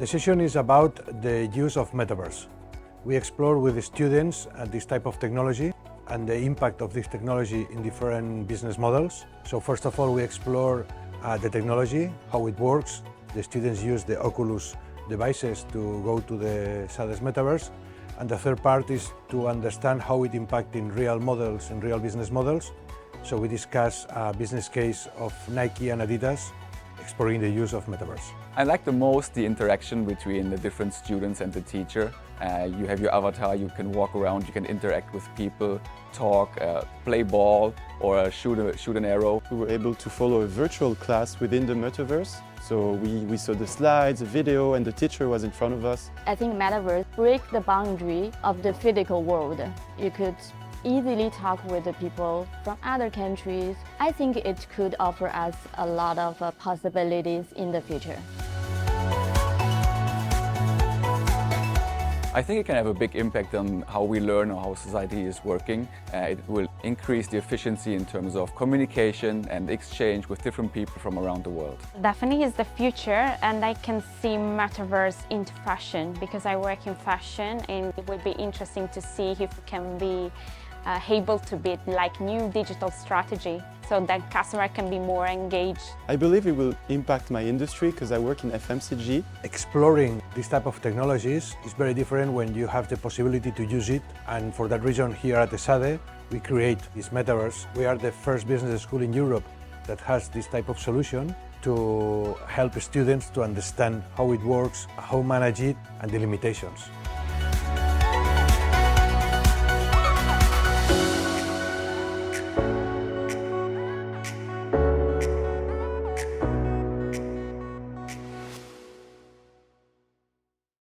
The session is about the use of metaverse. We explore with the students this type of technology and the impact of this technology in different business models. So first of all, we explore the technology, how it works. The students use the Oculus devices to go to the Esade's metaverse. And the third part is to understand how it impacts in real models and real business models. So we discuss a business case of Nike and Adidas exploring the use of metaverse. I like the most the interaction between the different students and the teacher. You have your avatar, you can walk around, you can interact with people, talk, play ball or shoot an arrow. We were able to follow a virtual class within the metaverse. So we saw the slides, the video, and the teacher was in front of us. I think metaverse breaks the boundary of the physical world. You could easily talk with the people from other countries. I think it could offer us a lot of possibilities in the future. I think it can have a big impact on how we learn or how society is working. It will increase the efficiency in terms of communication and exchange with different people from around the world. Definitely is the future, and I can see metaverse into fashion because I work in fashion, and it would be interesting to see if it can be able to be like new digital strategy so that customer can be more engaged. I believe it will impact my industry because I work in FMCG. Exploring this type of technologies is very different when you have the possibility to use it, and for that reason here at Esade we create this metaverse. We are the first business school in Europe that has this type of solution to help students to understand how it works, how to manage it and the limitations.